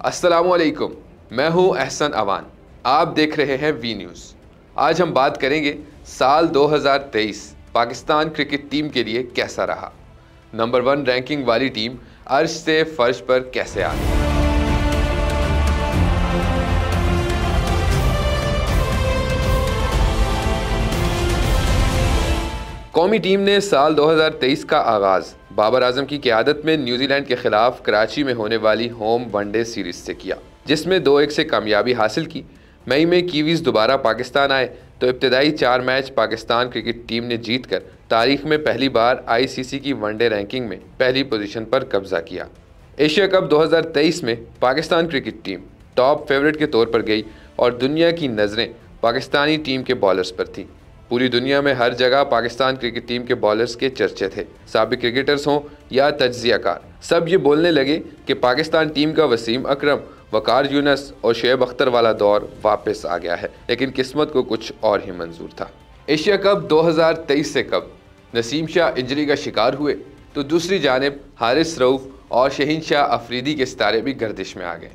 अस्सलामुअलैकुम, मैं हूं अहसन अवान। आप देख रहे हैं वी न्यूज़। आज हम बात करेंगे साल 2023 पाकिस्तान क्रिकेट टीम के लिए कैसा रहा। नंबर 1 रैंकिंग वाली टीम अर्श से फर्श पर कैसे आ गई। कौमी टीम ने साल 2023 का आगाज़ बाबर आजम की क़यादत में न्यूजीलैंड के खिलाफ कराची में होने वाली होम वनडे सीरीज से किया, जिसमें 2-1 से कामयाबी हासिल की। मई में कीवीज़ दोबारा पाकिस्तान आए तो इब्तदाई 4 मैच पाकिस्तान क्रिकेट टीम ने जीतकर तारीख में पहली बार आईसीसी की वनडे रैंकिंग में पहली पोजीशन पर कब्जा किया। एशिया कप 2023 में Pakistan cricket team top favourite के तौर पर गई और दुनिया की नज़रें पाकिस्तानी टीम के बॉलर्स पर थीं। पूरी दुनिया में हर जगह पाकिस्तान क्रिकेट टीम के बॉलर्स के चर्चे थे। साबिक क्रिकेटर्स हों या तज्जियाकार, सब ये बोलने लगे कि पाकिस्तान टीम का वसीम अकरम, वकार यूनस और शुएब अख्तर वाला दौर वापस आ गया है। लेकिन किस्मत को कुछ और ही मंजूर था। एशिया कप 2023 से कब नसीम शाह इंजरी का शिकार हुए तो दूसरी जानिब हारिस रऊफ और शहीन शाह अफरीदी के सितारे भी गर्दिश में आ गए।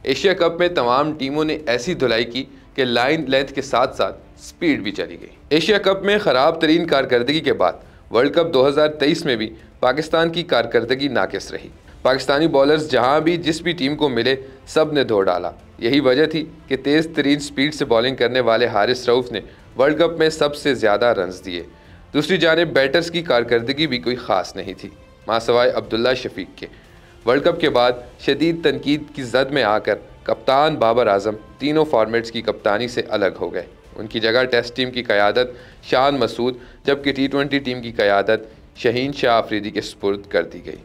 एशिया कप में तमाम टीमों ने ऐसी धुलाई की कि लाइन लेंथ के साथ साथ स्पीड भी चली गई। एशिया कप में ख़राब तरीन कारकर्दगी के बाद वर्ल्ड कप 2023 में भी पाकिस्तान की कारकर्दगी नाकिस रही। पाकिस्तानी बॉलर्स जहां भी जिस भी टीम को मिले सब ने धो डाला। यही वजह थी कि तेज़ तरीन स्पीड से बॉलिंग करने वाले हारिस रऊफ ने वर्ल्ड कप में सबसे ज़्यादा रन्स दिए। दूसरी जानिब बैटर्स की कारकर्दगी भी कोई ख़ास नहीं थी, मासवाए अब्दुल्ला शफीक के। वर्ल्ड कप के बाद शदीद तनकीद की जद में आकर कप्तान बाबर आजम तीनों फॉर्मेट्स की कप्तानी से अलग हो गए। उनकी जगह टेस्ट टीम की क़यादत शान मसूद, जबकि T20 टीम की क़यादत शहीन शाह अफरीदी के सुपुर्द कर दी गई।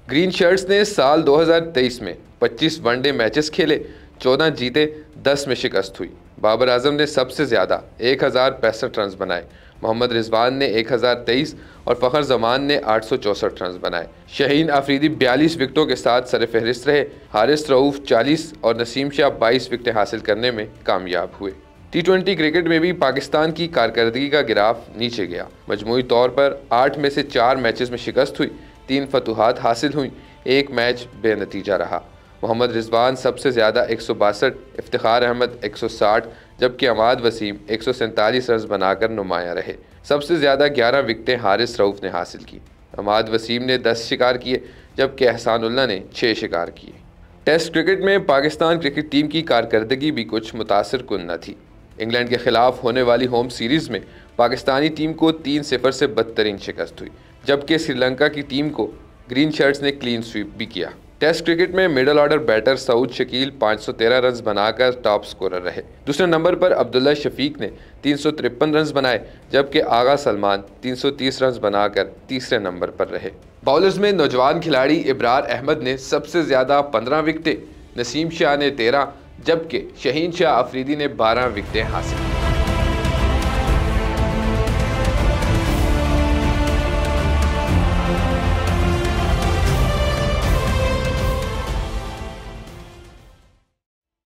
ग्रीन शर्ट्स ने साल 2023 में 25 वनडे मैचेस खेले, 14 जीते, 10 में शिकस्त हुई। बाबर आजम ने सबसे ज़्यादा 1065 रन बनाए, मोहम्मद रिजवान ने 1023 और फ़खर जमान ने 864 रन बनाए। शहीन अफरीदी 42 विकेटों के साथ सरफहरिस्त रहे। हारिस रऊफ 40 और नसीम शाह 22 विकेटें हासिल करने में कामयाब हुए। T20 क्रिकेट में भी पाकिस्तान की कारकर्दगी का गिराफ नीचे गया। मजमूई तौर पर 8 में से 4 मैचेस में शिकस्त हुई, 3 फतुहात हासिल हुई, 1 मैच बेनतीजा रहा। मोहम्मद रिजवान सबसे ज़्यादा 162, इफ्तिखार अहमद 160, जबकि अमाद वसीम 147 रन बनाकर नुमायां रहे। सबसे ज़्यादा 11 विकेटें हारिस रऊफ ने हासिल की। अमाद वसीम ने 10 शिकार किए, जबकि एहसानुल्लाह ने 6 शिकार किए। टेस्ट क्रिकेट में पाकिस्तान क्रिकेट टीम की कारकर्दगी भी कुछ मुतासिर कुन न थी। इंग्लैंड के खिलाफ होने वाली होम सीरीज़ में पाकिस्तानी टीम को 3-0 से बदतरीन शिकस्त हुई, जबकि श्रीलंका की टीम को ग्रीन शर्ट्स ने क्लीन स्वीप भी किया। टेस्ट क्रिकेट में middle order batter Saud Shakeel 513 run बनाकर टॉप स्कोरर रहे। दूसरे नंबर पर अब्दुल्ला शफीक ने 353 रन बनाए, जबकि आगा सलमान 330 रन बनाकर तीसरे नंबर पर रहे। बॉलर्स में नौजवान खिलाड़ी इब्रार अहमद ने सबसे ज़्यादा 15 विकेटें, नसीम शाह ने 13, जबकि शहीन शाह अफरीदी ने 12 विकेटें हासिल की।